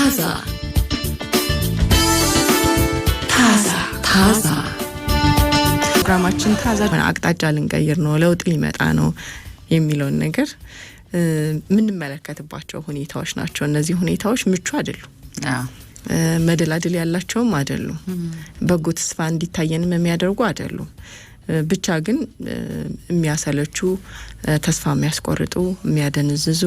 ታዛ ፕሮግራማችን ታዛ አቅጣጫ ልንቀይር ነው፣ ለውጥ ሊመጣ ነው የሚለውን ነገር ምንመለከትባቸው ሁኔታዎች ናቸው። እነዚህ ሁኔታዎች ምቹ አይደሉም፣ መደላድል ያላቸውም አይደሉም፣ በጎ ተስፋ እንዲታየንም የሚያደርጉ አይደሉም። ብቻ ግን የሚያሰለቹ፣ ተስፋ የሚያስቆርጡ፣ የሚያደንዝዙ፣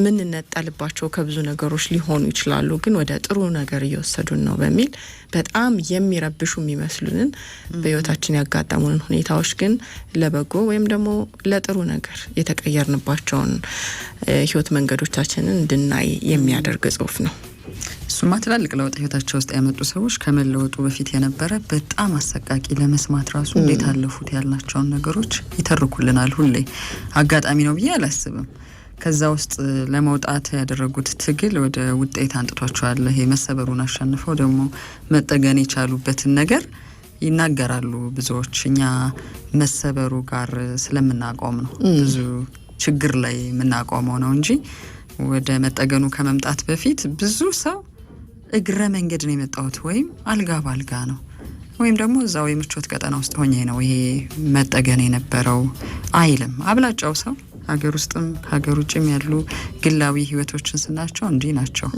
ምን ነጣልባቸው ከብዙ ነገሮች ሊሆኑ ይችላሉ። ግን ወደ ጥሩ ነገር እየወሰዱን ነው በሚል በጣም የሚረብሹ የሚመስሉንን በህይወታችን ያጋጠሙን ሁኔታዎች ግን ለበጎ ወይም ደግሞ ለጥሩ ነገር የተቀየርንባቸውን ህይወት መንገዶቻችንን እንድናይ የሚያደርግ ጽሁፍ ነው። ሱማ ትላልቅ ለውጥ ህይወታቸው ውስጥ ያመጡ ሰዎች ከመለወጡ በፊት የነበረ በጣም አሰቃቂ ለመስማት ራሱ እንዴት አለፉት ያልናቸውን ነገሮች ይተርኩልናል። ሁሌ አጋጣሚ ነው ብዬ አላስብም። ከዛ ውስጥ ለመውጣት ያደረጉት ትግል ወደ ውጤት አንጥቷቸዋል። ይሄ መሰበሩን አሸንፈው ደግሞ መጠገን የቻሉበትን ነገር ይናገራሉ ብዙዎች። እኛ መሰበሩ ጋር ስለምናቆም ነው ብዙ ችግር ላይ የምናቆመው ነው እንጂ ወደ መጠገኑ ከመምጣት በፊት ብዙ ሰው እግረ መንገድ ነው የመጣሁት ወይም አልጋ ባልጋ ነው ወይም ደግሞ እዛው የምቾት ቀጠና ውስጥ ሆኜ ነው ይሄ መጠገን የነበረው አይልም። አብላጫው ሰው ሀገር ውስጥም ሀገር ውጭም ያሉ ግላዊ ህይወቶችን ስናቸው እንዲህ ናቸው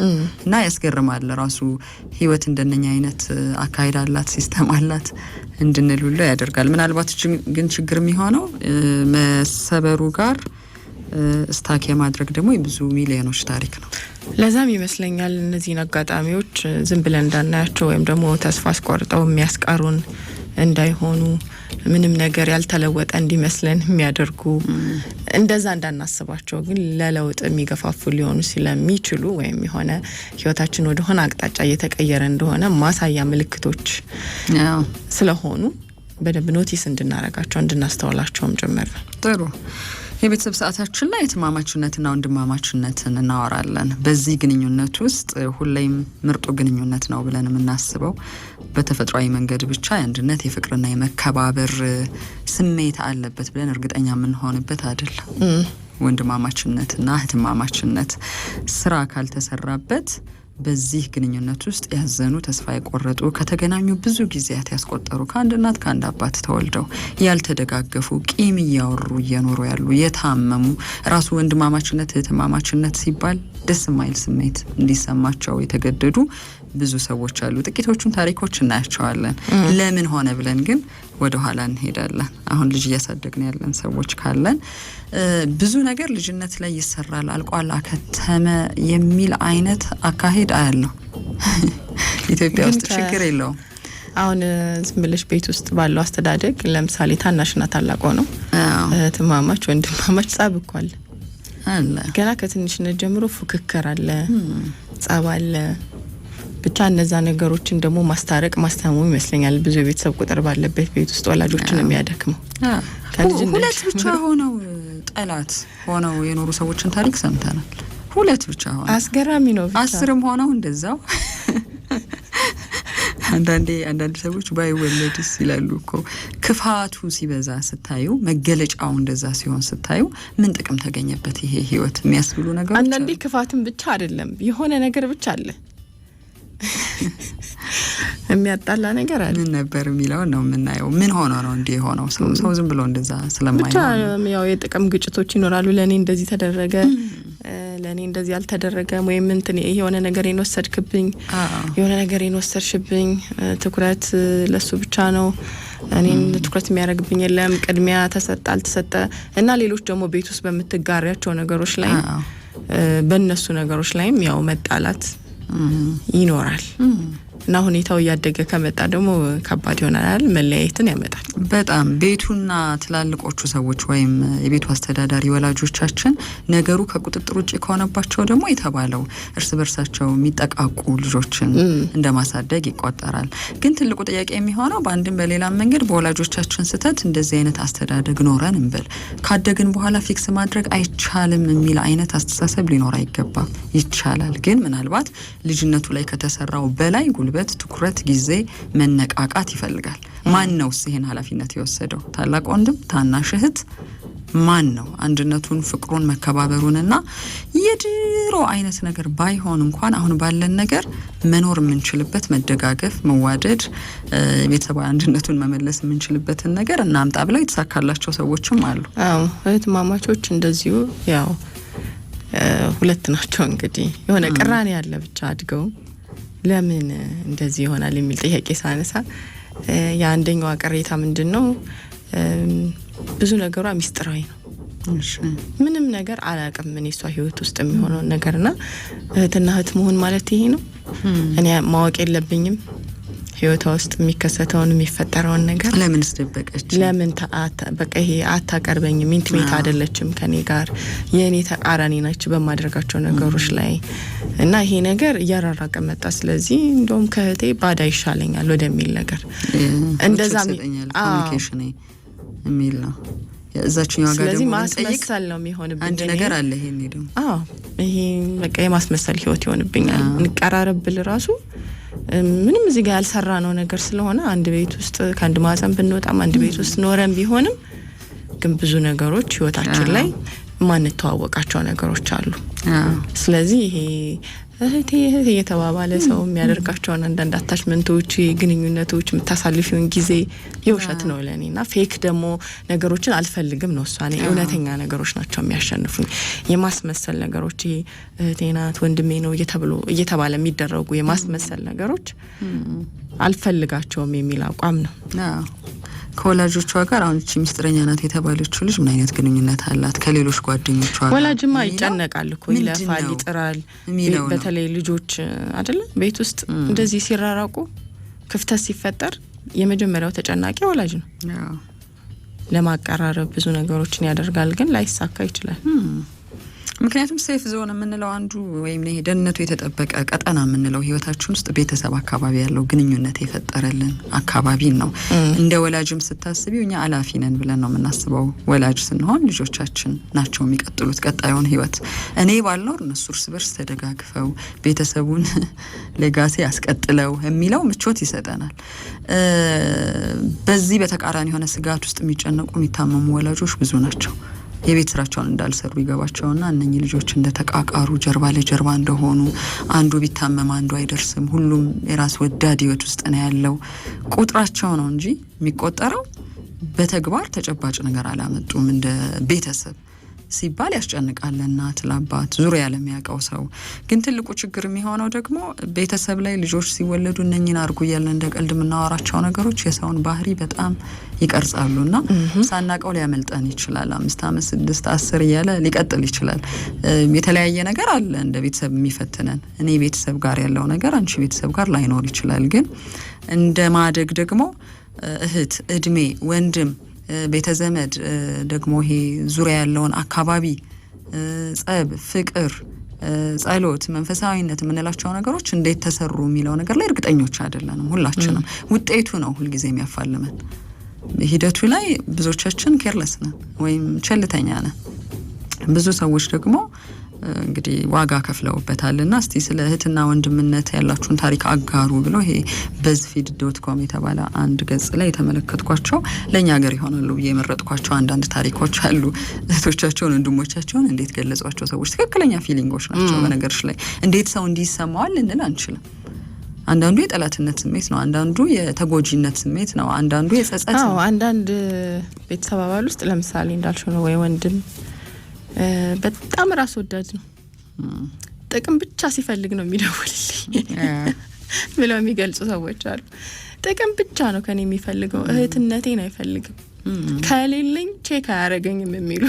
እና ያስገርማል። ራሱ ህይወት እንደነኛ አይነት አካሄድ አላት፣ ሲስተም አላት እንድንል ሁሉ ያደርጋል። ምናልባት ግን ችግር የሚሆነው መሰበሩ ጋር ስታክ የማድረግ ደግሞ የብዙ ሚሊዮኖች ታሪክ ነው። ለዛም ይመስለኛል እነዚህን አጋጣሚዎች ዝም ብለን እንዳናያቸው ወይም ደግሞ ተስፋ አስቆርጠው የሚያስቀሩን እንዳይሆኑ፣ ምንም ነገር ያልተለወጠ እንዲመስለን የሚያደርጉ፣ እንደዛ እንዳናስባቸው ግን ለለውጥ የሚገፋፉ ሊሆኑ ስለሚችሉ ወይም የሆነ ህይወታችን ወደ ሆነ አቅጣጫ እየተቀየረ እንደሆነ ማሳያ ምልክቶች ስለሆኑ በደንብ ኖቲስ እንድናረጋቸው እንድናስተውላቸውም ጭምር ነው። ጥሩ የቤተሰብ ሰዓታችን ላይ እህትማማችነትና ወንድማማችነትን እናወራለን። በዚህ ግንኙነት ውስጥ ሁሌም ምርጡ ግንኙነት ነው ብለን የምናስበው በተፈጥሯዊ መንገድ ብቻ የአንድነት የፍቅርና የመከባበር ስሜት አለበት ብለን እርግጠኛ የምንሆንበት አይደለም። ወንድማማችነትና እህትማማችነት ስራ ካልተሰራበት በዚህ ግንኙነት ውስጥ ያዘኑ፣ ተስፋ የቆረጡ፣ ከተገናኙ ብዙ ጊዜያት ያስቆጠሩ፣ ከአንድ እናት ከአንድ አባት ተወልደው ያልተደጋገፉ፣ ቂም እያወሩ እየኖሩ ያሉ፣ የታመሙ፣ ራሱ ወንድማማችነት እህትማማችነት ሲባል ደስ የማይል ስሜት እንዲሰማቸው የተገደዱ ብዙ ሰዎች አሉ። ጥቂቶቹን ታሪኮች እናያቸዋለን። ለምን ሆነ ብለን ግን ወደ ኋላ እንሄዳለን። አሁን ልጅ እያሳደግን ያለን ሰዎች ካለን ብዙ ነገር ልጅነት ላይ ይሰራል፣ አልቋል፣ አከተመ የሚል አይነት አካሄድ አያለው። ኢትዮጵያ ውስጥ ችግር የለውም። አሁን ዝም ብለሽ ቤት ውስጥ ባለው አስተዳደግ ለምሳሌ ታናሽና ታላቅ ነው፣ እህትማማች ወንድማማች ጸብ እኮ አለ። ገና ከትንሽነት ጀምሮ ፉክክር አለ፣ ጸብ አለ። ብቻ እነዛ ነገሮችን ደግሞ ማስታረቅ ማስተማሙ ይመስለኛል ብዙ የቤተሰብ ቁጥር ባለበት ቤት ውስጥ ወላጆችን የሚያደክመው። ሁለት ብቻ ሆነው ጠላት ሆነው የኖሩ ሰዎችን ታሪክ ሰምተናል። ሁለት ብቻ ሆነው አስገራሚ ነው። ብቻ 10ም ሆነው እንደዛው። አንዳንድ ሰዎች ባይወለድስ ይላሉ እኮ። ክፋቱ ሲበዛ ስታዩ፣ መገለጫው እንደዛ ሲሆን ስታዩ ምን ጥቅም ተገኘበት ይሄ ህይወት የሚያስብሉ ነገሮች። አንዳንዴ ክፋትም ብቻ አይደለም የሆነ ነገር ብቻ አለ የሚያጣላ ነገር አለ። ምን ነበር የሚለው ነው የምናየው። ምን ሆኖ ነው እንዲህ ሆነው? ሰው ዝም ብሎ እንደዛ ስለማይሆን ብቻ ያው የጥቅም ግጭቶች ይኖራሉ። ለኔ እንደዚህ ተደረገ፣ ለኔ እንደዚህ አልተደረገም፣ ወይም እንትን የሆነ ነገር የወሰድክብኝ፣ የሆነ ነገር የወሰድሽብኝ፣ ትኩረት ለሱ ብቻ ነው፣ እኔን ትኩረት የሚያደርግብኝ የለም፣ ቅድሚያ ተሰጣ አልተሰጠ እና ሌሎች ደግሞ ቤት ውስጥ በምትጋሪያቸው ነገሮች ላይ በእነሱ ነገሮች ላይም ያው መጣላት ይኖራል። እና ሁኔታው እያደገ ከመጣ ደግሞ ከባድ ይሆናል፣ መለያየትን ያመጣል። በጣም ቤቱና ትላልቆቹ ሰዎች ወይም የቤቱ አስተዳዳሪ ወላጆቻችን ነገሩ ከቁጥጥር ውጭ ከሆነባቸው ደግሞ የተባለው እርስ በርሳቸው የሚጠቃቁ ልጆችን እንደማሳደግ ይቆጠራል። ግን ትልቁ ጥያቄ የሚሆነው በአንድም በሌላም መንገድ በወላጆቻችን ስህተት እንደዚህ አይነት አስተዳደግ ኖረን እንበል ካደግን በኋላ ፊክስ ማድረግ አይቻልም የሚል አይነት አስተሳሰብ ሊኖር አይገባም። ይቻላል፣ ግን ምናልባት ልጅነቱ ላይ ከተሰራው በላይ ጉልበት፣ ትኩረት፣ ጊዜ፣ መነቃቃት ይፈልጋል። ማን ነውስ ይሄን ኃላፊነት የወሰደው? ታላቅ ወንድም፣ ታናሽ እህት፣ ማን ነው አንድነቱን ፍቅሩን መከባበሩንና የድሮ አይነት ነገር ባይሆን እንኳን አሁን ባለን ነገር መኖር የምንችልበት መደጋገፍ መዋደድ ቤተሰባዊ አንድነቱን መመለስ የምንችልበትን ነገር እናምጣ ብለው የተሳካላቸው ሰዎችም አሉ። አዎ እህትማማቾች እንደዚሁ ያው ሁለት ናቸው እንግዲህ የሆነ ቅራኔ ያለ ብቻ አድገው ለምን እንደዚህ ይሆናል የሚል ጥያቄ ሳነሳ የአንደኛው ቅሬታ ምንድነው ብዙ ነገሯ ሚስጥራዊ ነው። ምንም ነገር አላውቅም ምን እሷ ህይወት ውስጥ የሚሆነው ነገርና እህትና እህት መሆን ማለት ይሄ ነው እኔ ማወቅ የለብኝም ህይወቷ ውስጥ የሚከሰተውን የሚፈጠረውን ነገር ለምን ስደበቀች ለምን በቃ ይሄ አታቀርበኝም ኢንቲሜት አይደለችም ከኔ ጋር የኔ ተቃራኒ ነች በማድረጋቸው ነገሮች ላይ እና ይሄ ነገር እያራራቀ መጣ ስለዚህ እንደውም ከህቴ ባዳ ይሻለኛል ወደሚል ነገር እንደዛ ኮሙኒኬሽን የሚል ነው እዛችኛው ጋር ደግሞ ማስመሰል ነው የሚሆንብኝ አንድ ነገር አለ ይሄን ነው ይሄ በቃ የማስመሰል ህይወት ይሆንብኛል እንቀራረብል ራሱ ምንም እዚህ ጋር ያልሰራ ነው ነገር ስለሆነ አንድ ቤት ውስጥ ከአንድ ማህፀን ብንወጣም አንድ ቤት ውስጥ ኖረን ቢሆንም ግን ብዙ ነገሮች ህይወታችን ላይ ማን ተዋወቃቸው ነገሮች አሉ ስለዚህ ይሄ እህቴ የተባባለ ሰው የሚያደርጋቸው አንዳንድ አታችመንቶች ግንኙነቶች የምታሳልፊውን ጊዜ የውሸት ነው ለኔና ፌክ ደግሞ ነገሮችን አልፈልግም ነው እሷኔ እውነተኛ ነገሮች ናቸው የሚያሸንፉኝ የማስመሰል ነገሮች እህቴ ናት ወንድሜ ነው እየተባለ የሚደረጉ የማስመሰል ነገሮች አልፈልጋቸውም የሚል አቋም ነው። ከወላጆቿ ጋር አሁን እቺ ሚስጥረኛ ናት የተባለችው ልጅ ምን አይነት ግንኙነት አላት ከሌሎች ጓደኞቿ ጋር? ወላጅማ ይጨነቃል እኮ ይለፋል ይጥራል በተለይ ልጆች አይደለ ቤት ውስጥ እንደዚህ ሲራራቁ ክፍተት ሲፈጠር የመጀመሪያው ተጨናቂ ወላጅ ነው። ለማቀራረብ ብዙ ነገሮችን ያደርጋል ግን ላይሳካ ይችላል። ምክንያቱም ሴፍ ዞን የምንለው አንዱ ወይም ይሄ ደህንነቱ የተጠበቀ ቀጠና የምንለው ህይወታችን ውስጥ ቤተሰብ አካባቢ ያለው ግንኙነት የፈጠረልን አካባቢ ነው። እንደ ወላጅም ስታስቢው እኛ አላፊ ነን ብለን ነው የምናስበው ወላጅ ስንሆን ልጆቻችን ናቸው የሚቀጥሉት ቀጣዩን ህይወት እኔ ባልኖር እነሱ እርስ በርስ ተደጋግፈው ቤተሰቡን ሌጋሲ ያስቀጥለው የሚለው ምቾት ይሰጠናል። በዚህ በተቃራኒ የሆነ ስጋት ውስጥ የሚጨነቁ የሚታመሙ ወላጆች ብዙ ናቸው። የቤት ስራቸውን እንዳልሰሩ ይገባቸውና እነኚህ ልጆች እንደተቃቃሩ ጀርባ ለጀርባ እንደሆኑ አንዱ ቢታመም አንዱ አይደርስም ሁሉም የራስ ወዳድ ህይወት ውስጥ ነው ያለው ቁጥራቸው ነው እንጂ የሚቆጠረው በተግባር ተጨባጭ ነገር አላመጡም እንደ ቤተሰብ ሲባል ያስጨንቃል እናት ለአባት ዙሪያ ለሚያውቀው ሰው ግን ትልቁ ችግር የሚሆነው ደግሞ ቤተሰብ ላይ ልጆች ሲወለዱ እነኚህን አርጉ እያልን እንደ ቀልድ የምናወራቸው ነገሮች የሰውን ባህሪ በጣም ይቀርጻሉና ሳናቀው ሊያመልጠን ይችላል 5 አመት 6 10 እያለ ሊቀጥል ይችላል። የተለያየ ነገር አለ እንደ ቤተሰብ የሚፈትነን እኔ ቤተሰብ ጋር ያለው ነገር አንቺ ቤተሰብ ጋር ላይኖር ይችላል ግን እንደ ማደግ ደግሞ እህት እድሜ ወንድም ቤተዘመድ ደግሞ ይሄ ዙሪያ ያለውን አካባቢ ጸብ ፍቅር ጸሎት መንፈሳዊነት የምንላቸው ነገሮች እንዴት ተሰሩ የሚለው ነገር ላይ እርግጠኞች አይደለንም ሁላችንም ውጤቱ ነው ሁልጊዜ የሚያፋልመን ሂደቱ ላይ ብዙዎቻችን ኬርለስ ነን ወይም ቸልተኛ ነን ብዙ ሰዎች ደግሞ እንግዲህ ዋጋ ከፍለውበታልና እስቲ ስለ እህትና ወንድምነት ያላችሁን ታሪክ አጋሩ ብሎ ይሄ BuzzFeed.com የተባለ አንድ ገጽ ላይ የተመለከትኳቸው ለኛ ሀገር ይሆናሉ የመረጥኳቸው አንዳንድ ታሪኮች አሉ እህቶቻቸውን ወንድሞቻቸውን እንዴት ገለጿቸው ሰዎች ትክክለኛ ፊሊንጎች ናቸው በነገርሽ ላይ እንዴት ሰው እንዲሰማዋል እንል አንችልም አንዳንዱ የጠላትነት ስሜት ነው አንዳንዱ የተጎጂነት ስሜት ነው አንዳንዱ የጸጸት ነው አንዳንድ ቤተሰብ አባል ውስጥ ለምሳሌ እንዳልሽው ነው ወይ ወንድም በጣም ራስ ወዳድ ነው ጥቅም ብቻ ሲፈልግ ነው የሚደውልልኝ ብለው የሚገልጹ ሰዎች አሉ ጥቅም ብቻ ነው ከኔ የሚፈልገው እህትነቴን አይፈልግም ከሌለኝ ቼክ አያረገኝም የሚሉ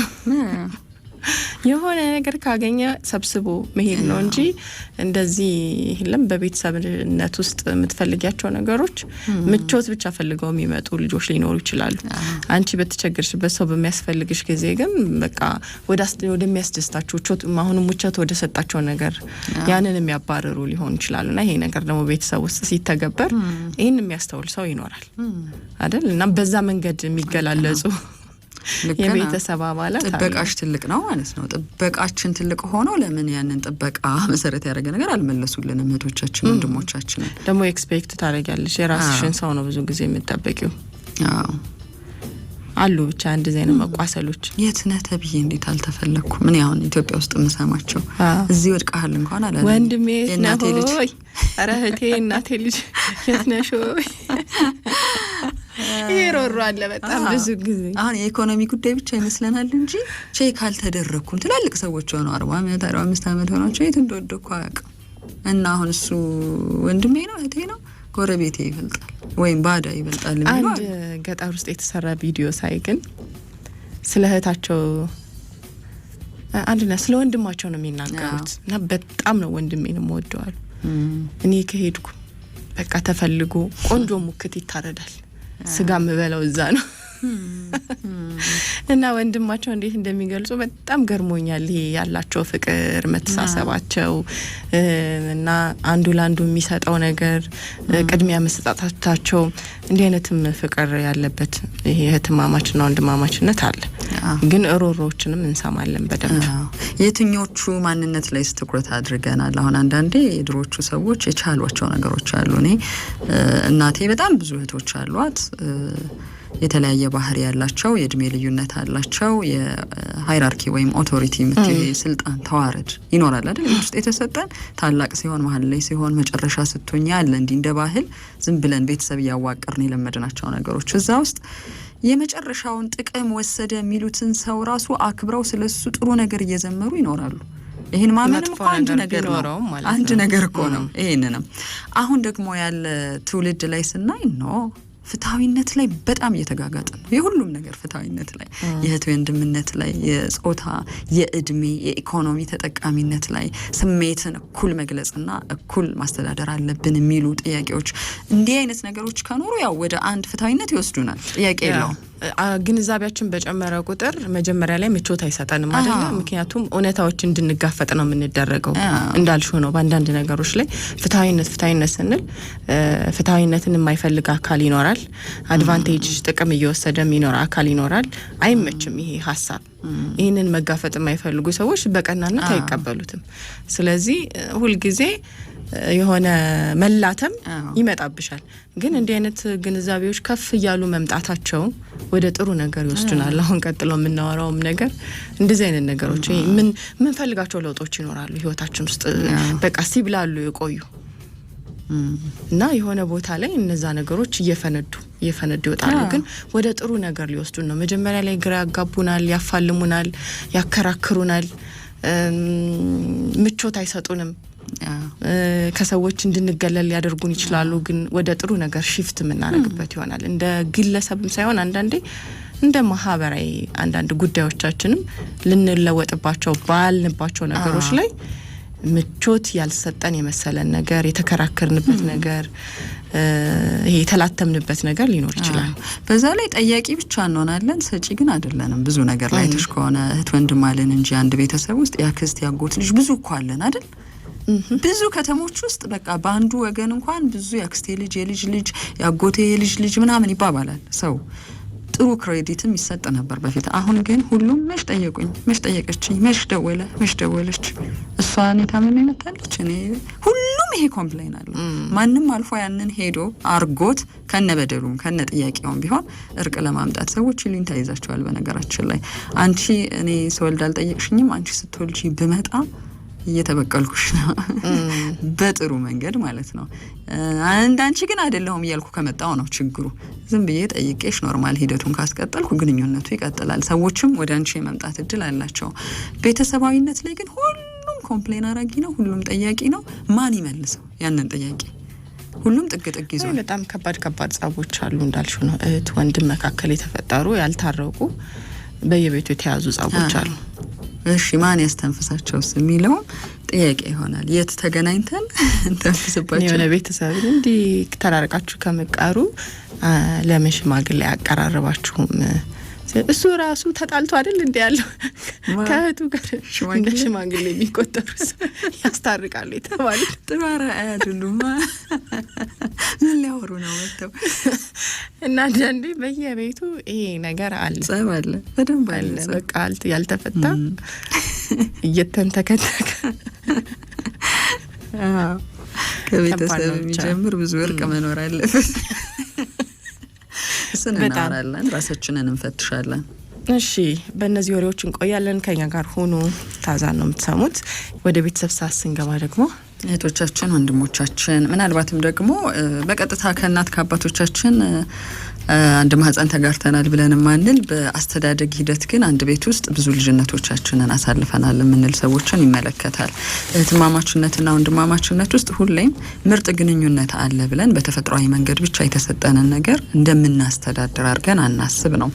የሆነ ነገር ካገኘ ሰብስቦ መሄድ ነው እንጂ እንደዚህ ይሄለም በቤተሰብነት ውስጥ የምትፈልጊያቸው ነገሮች ምቾት ብቻ ፈልገው የሚመጡ ልጆች ሊኖሩ ይችላሉ አንቺ በተቸገርሽበት ሰው በሚያስፈልግሽ ጊዜ ግን በቃ ወደሚያስደስታቸው አሁን ምቾት ወደ ሰጣቸው ነገር ያንን የሚያባረሩ ሊሆን ይችላሉና ይሄ ነገር ደግሞ ቤተሰብ ውስጥ ሲተገበር ይሄን የሚያስተውል ሰው ይኖራል አይደል እና በዛ መንገድ የሚገላለጹ የቤተሰብ አባላት ጥበቃሽ ትልቅ ነው ማለት ነው ጥበቃችን ትልቅ ሆኖ ለምን ያንን ጥበቃ መሰረት ያደረገ ነገር አልመለሱልንም እህቶቻችን ወንድሞቻችን ደግሞ ኤክስፔክት ታደርጊያለሽ የራስሽን ሰው ነው ብዙ ጊዜ የምትጠብቂው አሉ ብቻ እንደዚህ አይነት መቋሰሎች። የት ነህ ተብዬ እንዴት አልተፈለኩ? ምን ያሁን ኢትዮጵያ ውስጥ የምሰማቸው እዚህ ወድቀሃል እንኳን አላለም። ወንድሜ እናቴ ልጅ ኧረ እህቴ እናቴ ልጅ የት ነሽ ወይ ይሮሩ አለ በጣም ብዙ ጊዜ። አሁን የኢኮኖሚ ጉዳይ ብቻ ይመስለናል እንጂ ቼክ አልተደረኩም። ትላልቅ ሰዎች ሆነው 40 ዓመት 45 ዓመት ሆናቸው የት እንደወደኩ አያውቅም። እና አሁን እሱ ወንድሜ ነው እህቴ ነው ጎረቤቴ ይበልጣል ወይም ባዳ ይበልጣል የሚለው አንድ ገጠር ውስጥ የተሰራ ቪዲዮ ሳይ ግን ስለ እህታቸው አንድና ስለ ወንድማቸው ነው የሚናገሩት እና በጣም ነው ወንድሜን ወደዋል። እኔ ከሄድኩ በቃ ተፈልጎ ቆንጆ ሙክት ይታረዳል ስጋ ምበላው እዛ ነው እና ወንድማቸው እንዴት እንደሚገልጹ በጣም ገርሞኛል። ይሄ ያላቸው ፍቅር መተሳሰባቸው እና አንዱ ለአንዱ የሚሰጠው ነገር ቅድሚያ መስጠታቸው እንዲህ አይነትም ፍቅር ያለበት ይሄ እህትማማችና ወንድማማችነት አለ። ግን ሮሮዎችንም እንሰማለን በደንብ። የትኞቹ ማንነት ላይ ትኩረት አድርገናል? አሁን አንዳንዴ የድሮቹ ሰዎች የቻሏቸው ነገሮች አሉ። እኔ እናቴ በጣም ብዙ እህቶች አሏት የተለያየ ባህሪ ያላቸው የእድሜ ልዩነት አላቸው። የሃይራርኪ ወይም ኦቶሪቲ ስልጣን ተዋረድ ይኖራል አይደል? ውስጥ የተሰጠን ታላቅ ሲሆን መሀል ላይ ሲሆን መጨረሻ ስትሆኝ ያለ እንዲህ እንደ ባህል ዝም ብለን ቤተሰብ ያዋቀርን የለመድናቸው ነገሮች እዛ ውስጥ የመጨረሻውን ጥቅም ወሰደ የሚሉትን ሰው ራሱ አክብረው ስለሱ ጥሩ ነገር እየዘመሩ ይኖራሉ። ይሄን ማመንም እኮ አንድ ነገር ነው። አንድ ነገር እኮ ነው። ይሄንንም አሁን ደግሞ ያለ ትውልድ ላይ ስናይ ነው ፍትሃዊነት ላይ በጣም እየተጋጋጠ ነው። የሁሉም ነገር ፍትሃዊነት ላይ የእህት ወንድምነት ላይ የጾታ የእድሜ የኢኮኖሚ ተጠቃሚነት ላይ ስሜትን እኩል መግለጽና እኩል ማስተዳደር አለብን የሚሉ ጥያቄዎች እንዲህ አይነት ነገሮች ከኖሩ ያው ወደ አንድ ፍትሃዊነት ይወስዱናል። ጥያቄ የለውም። ግንዛቤያችን በጨመረ ቁጥር መጀመሪያ ላይ ምቾት አይሰጠንም አይደል? ምክንያቱም እውነታዎች እንድንጋፈጥ ነው የምንደረገው። እንዳልሽው ነው በአንዳንድ ነገሮች ላይ ፍትሃዊነት ስንል ፍትሃዊነትን የማይፈልግ አካል ይኖራል። አድቫንቴጅ ጥቅም እየወሰደ የሚኖር አካል ይኖራል። አይመችም ይሄ ሀሳብ። ይህንን መጋፈጥ የማይፈልጉ ሰዎች በቀናነት አይቀበሉትም። ስለዚህ ሁልጊዜ የሆነ መላተም ይመጣብሻል። ግን እንዲህ አይነት ግንዛቤዎች ከፍ እያሉ መምጣታቸው ወደ ጥሩ ነገር ይወስዱናል። አሁን ቀጥሎ የምናወራውም ነገር እንደዚህ አይነት ነገሮች ምን ፈልጋቸው ለውጦች ይኖራሉ ህይወታችን ውስጥ በቃ ሲብላሉ የቆዩ እና የሆነ ቦታ ላይ እነዛ ነገሮች እየፈነዱ ይወጣሉ። ግን ወደ ጥሩ ነገር ሊወስዱን ነው። መጀመሪያ ላይ ግራ ያጋቡናል፣ ያፋልሙናል፣ ያከራክሩናል፣ ምቾት አይሰጡንም። ከሰዎች እንድንገለል ያደርጉን ይችላሉ። ግን ወደ ጥሩ ነገር ሺፍት የምናደርግበት ይሆናል። እንደ ግለሰብም ሳይሆን አንዳንዴ እንደ ማህበራዊ አንዳንድ ጉዳዮቻችንም ልንለወጥባቸው ባልንባቸው ነገሮች ላይ ምቾት ያልሰጠን የመሰለን ነገር የተከራከርንበት ነገር ይሄ የተላተምንበት ነገር ሊኖር ይችላል። በዛ ላይ ጠያቂ ብቻ እንሆናለን፣ ሰጪ ግን አይደለንም። ብዙ ነገር ላይ ተሽ ከሆነ እህት ወንድም አለን እንጂ አንድ ቤተሰብ ውስጥ ያክስት ያጎት ልጅ ብዙ እኮ አለን አይደል? ብዙ ከተሞች ውስጥ በቃ በአንዱ ወገን እንኳን ብዙ ያክስቴ ልጅ የልጅ ልጅ ያጎቴ የልጅ ልጅ ምናምን ይባባላል። ሰው ጥሩ ክሬዲትም ይሰጥ ነበር በፊት። አሁን ግን ሁሉም መሽ ጠየቁኝ፣ መሽ ጠየቀችኝ፣ መሽ ደወለች፣ እሷ እኔ ታመመ መጣለች እኔ ሁሉም ይሄ ኮምፕሌን አለ። ማንም አልፎ ያንን ሄዶ አርጎት ከነበደሉም ከነ ጥያቄውም ቢሆን እርቅ ለማምጣት ሰዎች ይሉኝታ ይዛቸዋል። በነገራችን ላይ አንቺ እኔ ስወልድ አልጠየቅሽኝም፣ አንቺ ስትወልጂ ብመጣ እየተበቀልኩሽ ነው በጥሩ መንገድ ማለት ነው። አንዳንቺ ግን አይደለሁም እያልኩ ከመጣው ነው ችግሩ። ዝም ብዬ ጠይቄሽ ኖርማል ሂደቱን ካስቀጠልኩ ግንኙነቱ ይቀጥላል። ሰዎችም ወደ አንቺ የመምጣት እድል አላቸው። ቤተሰባዊነት ላይ ግን ሁሉም ኮምፕሌን አራጊ ነው፣ ሁሉም ጠያቂ ነው። ማን ይመልሰው ያንን ጥያቄ? ሁሉም ጥግ ይዞ በጣም ከባድ ጸቦች አሉ እንዳልሽው ነው። እህት ወንድም መካከል የተፈጠሩ ያልታረቁ በየቤቱ የተያዙ ጸቦች አሉ። እሺ ማን ያስተንፍሳቸውስ የሚለው ጥያቄ ይሆናል። የት ተገናኝተን እንተንፍስባቸው? የሆነ ቤተሰብ እንዲህ ተራርቃችሁ ከመቃሩ ለምን ሽማግሌ አቀራረባችሁም? እሱ ራሱ ተጣልቶ አይደል እንደ ያለው ከእህቱ ጋር እንደ ሽማግሌ የሚቆጠሩ ያስታርቃሉ የተባለ ጥሩ አርአያ አይደሉም። ምን ሊያወሩ ነው መጥተው? እና አንዳንዴ በየቤቱ ይሄ ነገር አለ፣ ጸብ አለ፣ በደንብ አለ። በቃ ያልተፈታ እየተንተከተከ ከቤተሰብ የሚጀምር ብዙ እርቅ መኖር አለበት። እሱ እየተነፋፈስን እናወራለን፣ ራሳችንን እንፈትሻለን። እሺ በእነዚህ ወሬዎች እንቆያለን። ከኛ ጋር ሆኖ ታዛን ነው የምትሰሙት። ወደ ቤተሰብ ሰዓት ስንገባ ደግሞ እህቶቻችን፣ ወንድሞቻችን ምናልባትም ደግሞ በቀጥታ ከእናት ከአባቶቻችን አንድ ማህፀን ተጋርተናል ብለን ማንል በአስተዳደግ ሂደት ግን አንድ ቤት ውስጥ ብዙ ልጅነቶቻችንን አሳልፈናል የምንል ሰዎችን ይመለከታል። እህትማማችነትና ወንድማማችነት ውስጥ ሁሌም ምርጥ ግንኙነት አለ ብለን በተፈጥሯዊ መንገድ ብቻ የተሰጠንን ነገር እንደምናስተዳድር አድርገን አናስብ ነው።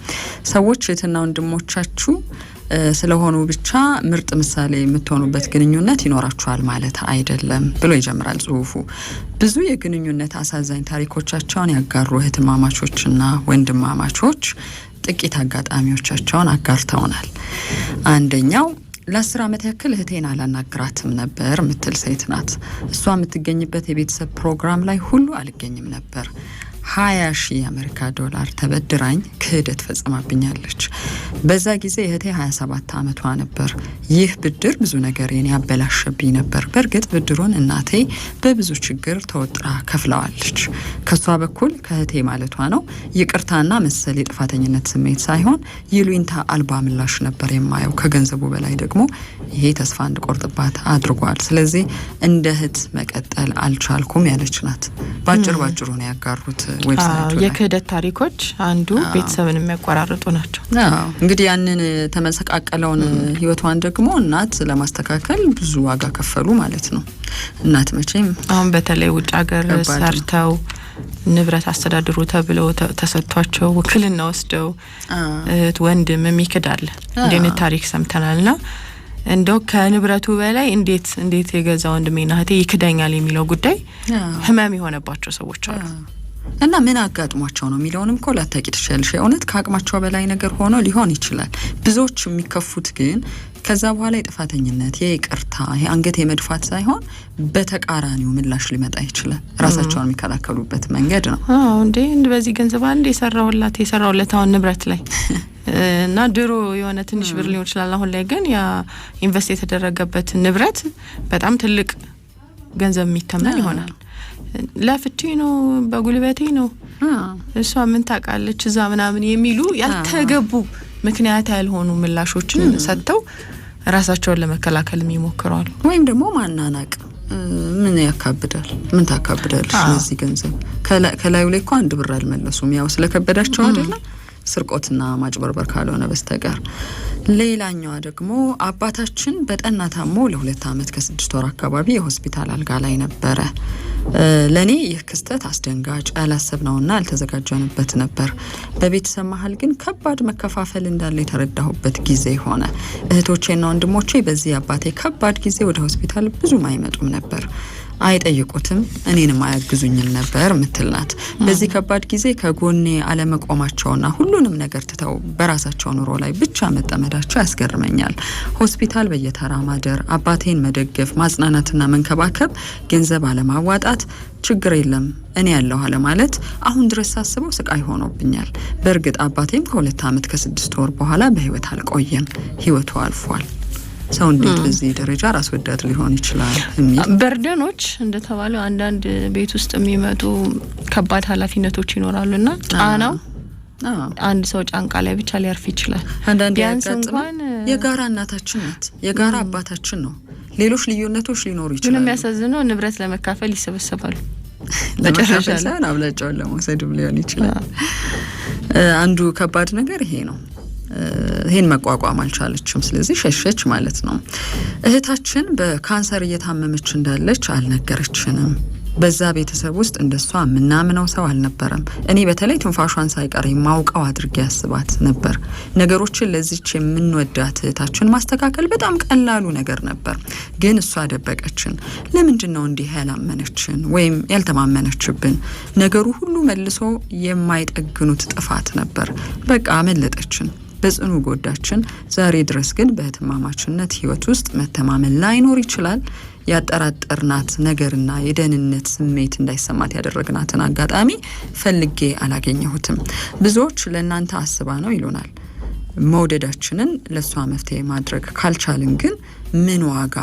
ሰዎች እህትና ወንድሞቻችሁ ስለሆኑ ብቻ ምርጥ ምሳሌ የምትሆኑበት ግንኙነት ይኖራችኋል ማለት አይደለም ብሎ ይጀምራል ጽሁፉ። ብዙ የግንኙነት አሳዛኝ ታሪኮቻቸውን ያጋሩ እህትማማቾችና ወንድማማቾች ጥቂት አጋጣሚዎቻቸውን አጋርተውናል። አንደኛው ለ10 ዓመት ያክል እህቴን አላናግራትም ነበር ምትል ሴት ናት። እሷ የምትገኝበት የቤተሰብ ፕሮግራም ላይ ሁሉ አልገኝም ነበር። 20,000 የአሜሪካ ዶላር ተበድራኝ ክህደት ፈጽማብኛለች። በዛ ጊዜ እህቴ 27 ዓመቷ ነበር። ይህ ብድር ብዙ ነገሬን ያበላሸብኝ ነበር። በእርግጥ ብድሩን እናቴ በብዙ ችግር ተወጥራ ከፍለዋለች። ከሷ በኩል ከእህቴ ማለቷ ነው ይቅርታና መሰል የጥፋተኝነት ስሜት ሳይሆን ይሉኝታ አልባ ምላሽ ነበር የማየው። ከገንዘቡ በላይ ደግሞ ይሄ ተስፋ እንድቆርጥባት አድርጓል። ስለዚህ እንደ እህት መቀጠል አልቻልኩም ያለች ናት። ባጭሩ ነው ያጋሩት ዌብሳይቱ ላይ። የክህደት ታሪኮች አንዱ ቤተሰብን የሚያቆራርጡ ናቸው። እንግዲህ ያንን ተመሰቃቀለውን ህይወቷን ደግሞ እናት ለማስተካከል ብዙ ዋጋ ከፈሉ ማለት ነው። እናት መቼም አሁን በተለይ ውጭ ሀገር ሰርተው ንብረት አስተዳድሩ ተብለው ተሰጥቷቸው ውክልና ወስደው ወንድም የሚክዳል እንደነ ታሪክ ሰምተናልና እንደው ከንብረቱ በላይ እንዴት የገዛ ወንድሜና እህቴ ይክዳኛል የሚለው ጉዳይ ህመም የሆነባቸው ሰዎች አሉ። እና ምን አጋጥሟቸው ነው የሚለውንም እኮ ላታቂ ትችላለሽ። እውነት ከአቅማቸው በላይ ነገር ሆኖ ሊሆን ይችላል። ብዙዎች የሚከፉት ግን ከዛ በኋላ የጥፋተኝነት የይቅርታ የአንገት የመድፋት ሳይሆን በተቃራኒው ምላሽ ሊመጣ ይችላል። ራሳቸውን የሚከላከሉበት መንገድ ነው። እንዴ በዚህ ገንዘብ አንዴ የሰራውለት አሁን ንብረት ላይ እና ድሮ የሆነ ትንሽ ብር ሊሆን ይችላል። አሁን ላይ ግን ያ ኢንቨስት የተደረገበት ንብረት በጣም ትልቅ ገንዘብ የሚተመን ይሆናል። ለፍቼ ነው በጉልበቴ ነው እሷ ምን ታውቃለች እዛ ምናምን የሚሉ ያልተገቡ ምክንያት ያልሆኑ ምላሾችን ሰጥተው ራሳቸውን ለመከላከል የሚሞክራሉ። ወይም ደግሞ ማናናቅ ምን ያካብዳል? ምን ታካብዳለሽ? ለዚህ ገንዘብ ከላዩ ላይ እኮ አንድ ብር አልመለሱም። ያው ስለከበዳቸው አይደለም ስርቆትና ማጭበርበር ካልሆነ በስተቀር። ሌላኛዋ ደግሞ አባታችን በጠና ታሞ ለ2 ዓመት ከ6 ወር አካባቢ የሆስፒታል አልጋ ላይ ነበረ። ለኔ ይህ ክስተት አስደንጋጭ ያላሰብነውና ያልተዘጋጀንበት ነበር። በቤተሰብ መሀል ግን ከባድ መከፋፈል እንዳለ የተረዳሁበት ጊዜ ሆነ። እህቶቼና ወንድሞቼ በዚህ አባቴ ከባድ ጊዜ ወደ ሆስፒታል ብዙም አይመጡም ነበር። አይጠይቁትም፣ እኔንም አያግዙኝም ነበር ምትልናት። በዚህ ከባድ ጊዜ ከጎኔ አለመቆማቸውና ሁሉንም ነገር ትተው በራሳቸው ኑሮ ላይ ብቻ መጠመዳቸው ያስገርመኛል። ሆስፒታል በየተራ ማደር፣ አባቴን መደገፍ፣ ማጽናናትና መንከባከብ፣ ገንዘብ አለማዋጣት፣ ችግር የለም እኔ ያለሁ አለ ማለት አሁን ድረስ ሳስበው ስቃይ ሆኖብኛል። በእርግጥ አባቴም ከ2 ዓመት ከ6 ወር በኋላ በህይወት አልቆየም፣ ህይወቱ አልፏል። ሰው እንዴት በዚህ ደረጃ ራስ ወዳድ ሊሆን ይችላል? በርደኖች እንደተባለው አንዳንድ ቤት ውስጥ የሚመጡ ከባድ ኃላፊነቶች ይኖራሉና ጫናው አንድ ሰው ጫንቃ ላይ ብቻ ሊያርፍ ይችላል። አንዳንድ ያጋጥማል። የጋራ እናታችን ናት፣ የጋራ አባታችን ነው። ሌሎች ልዩነቶች ሊኖሩ ይችላሉ። ግን የሚያሳዝነው ንብረት ለመካፈል ይሰበሰባሉ። ለመካፈል ሳይሆን አብላጫውን ለመውሰድም ሊሆን ይችላል። አንዱ ከባድ ነገር ይሄ ነው። ይሄን መቋቋም አልቻለችም። ስለዚህ ሸሸች ማለት ነው። እህታችን በካንሰር እየታመመች እንዳለች አልነገረችንም። በዛ ቤተሰብ ውስጥ እንደሷ ምናምነው ሰው አልነበረም። እኔ በተለይ ትንፋሿን ሳይቀር የማውቀው አድርጌ ያስባት ነበር። ነገሮችን ለዚች የምንወዳት እህታችን ማስተካከል በጣም ቀላሉ ነገር ነበር። ግን እሷ ደበቀችን። ለምንድን ነው እንዲህ ያላመነችን ወይም ያልተማመነችብን? ነገሩ ሁሉ መልሶ የማይጠግኑት ጥፋት ነበር። በቃ አመለጠችን፣ በጽኑ ጎዳችን። ዛሬ ድረስ ግን በእህትማማችነት ህይወት ውስጥ መተማመን ላይኖር ይችላል። ያጠራጠርናት ነገርና የደህንነት ስሜት እንዳይሰማት ያደረግናትን አጋጣሚ ፈልጌ አላገኘሁትም። ብዙዎች ለእናንተ አስባ ነው ይሉናል። መውደዳችንን ለሷ መፍትሄ ማድረግ ካልቻልን ግን ምን ዋጋ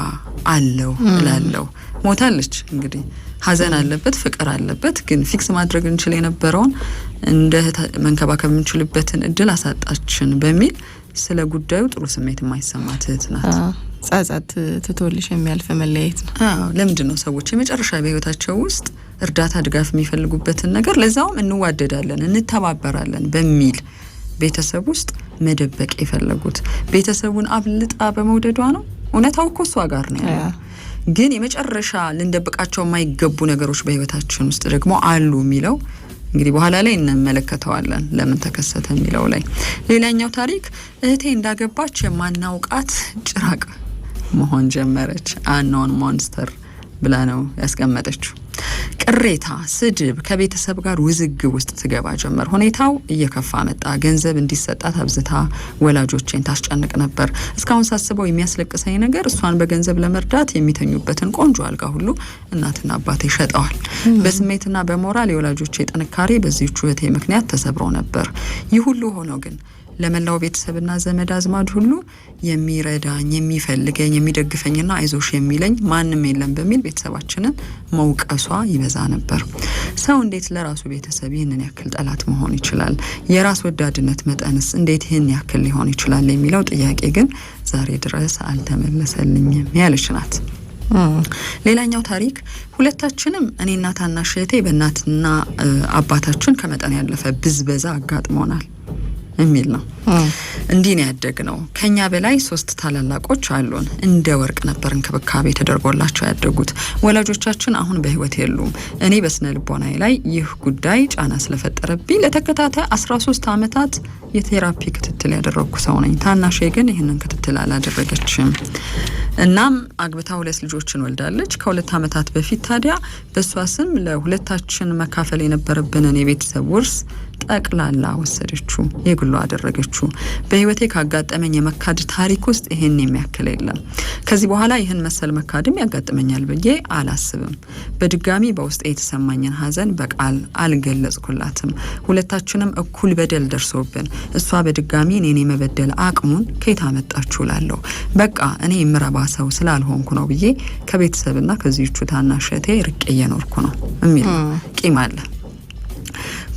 አለው እላለሁ። ሞታለች እንግዲህ ሀዘን አለበት ፍቅር አለበት ግን ፊክስ ማድረግ እንችል የነበረውን እንደ መንከባከብ እንችልበትን እድል አሳጣችን በሚል ስለ ጉዳዩ ጥሩ ስሜት የማይሰማት እህት ናት። ጻጻት ትቶልሽ የሚያልፍ መለያየት ነው። ለምንድን ነው ሰዎች የመጨረሻ በህይወታቸው ውስጥ እርዳታ ድጋፍ የሚፈልጉበትን ነገር ለዛውም እንዋደዳለን እንተባበራለን በሚል ቤተሰብ ውስጥ መደበቅ የፈለጉት? ቤተሰቡን አብልጣ በመውደዷ ነው። እውነታው እኮ እሷ ጋር ነው ያለው። ግን የመጨረሻ ልንደብቃቸው የማይገቡ ነገሮች በህይወታችን ውስጥ ደግሞ አሉ የሚለው እንግዲህ በኋላ ላይ እንመለከተዋለን ለምን ተከሰተ የሚለው ላይ። ሌላኛው ታሪክ እህቴ እንዳገባች የማናውቃት ጭራቅ መሆን ጀመረች። አናውን ሞንስተር ብላ ነው ያስቀመጠችው። ቅሬታ፣ ስድብ፣ ከቤተሰብ ጋር ውዝግብ ውስጥ ትገባ ጀመር። ሁኔታው እየከፋ መጣ። ገንዘብ እንዲሰጣት አብዝታ ወላጆቼን ታስጨንቅ ነበር። እስካሁን ሳስበው የሚያስለቅሰኝ ነገር እሷን በገንዘብ ለመርዳት የሚተኙበትን ቆንጆ አልጋ ሁሉ እናትና አባቴ ሸጠዋል። በስሜትና በሞራል የወላጆቼ ጥንካሬ በዚህች እህቴ ምክንያት ተሰብሮ ነበር። ይህ ሁሉ ሆኖ ግን ለመላው ቤተሰብና ዘመድ አዝማድ ሁሉ የሚረዳኝ የሚፈልገኝ የሚደግፈኝና አይዞሽ የሚለኝ ማንም የለም በሚል ቤተሰባችንን መውቀሷ ይበዛ ነበር። ሰው እንዴት ለራሱ ቤተሰብ ይህንን ያክል ጠላት መሆን ይችላል? የራስ ወዳድነት መጠንስ እንዴት ይህን ያክል ሊሆን ይችላል የሚለው ጥያቄ ግን ዛሬ ድረስ አልተመለሰልኝም ያለች ናት። ሌላኛው ታሪክ ሁለታችንም እኔና ታናሽ እህቴ በእናትና አባታችን ከመጠን ያለፈ ብዝበዛ አጋጥሞናል የሚል ነው። እንዲህ ነው ያደግነው። ከኛ በላይ 3 ታላላቆች አሉን። እንደ ወርቅ ነበር እንክብካቤ ተደርጎላቸው ያደጉት። ወላጆቻችን አሁን በህይወት የሉም። እኔ በስነ ልቦናዬ ላይ ይህ ጉዳይ ጫና ስለፈጠረብኝ ለተከታታይ 13 ዓመታት የቴራፒ ክትትል ያደረግኩ ሰው ነኝ። ታናሼ ግን ይህንን ክትትል አላደረገችም። እናም አግብታ 2 ልጆችን ወልዳለች። ከ2 ዓመታት በፊት ታዲያ በሷ ስም ለሁለታችን መካፈል የነበረብንን የቤተሰብ ውርስ ጠቅላላ ወሰደችው፣ የግሏ አደረገችው። በህይወቴ ካጋጠመኝ የመካድ ታሪክ ውስጥ ይሄን የሚያክል የለም። ከዚህ በኋላ ይህን መሰል መካድም ያጋጥመኛል ብዬ አላስብም። በድጋሚ በውስጤ የተሰማኝን ሀዘን በቃል አልገለጽኩላትም። ሁለታችንም እኩል በደል ደርሶብን እሷ በድጋሚ እኔን የመበደል አቅሙን ከየት አመጣችሁ እላለሁ። በቃ እኔ የምረባ ሰው ስላልሆንኩ ነው ብዬ ከቤተሰብና ከዚህቹ ታናሽ እህቴ ርቄ እየኖርኩ ነው የሚል ቂም አለ።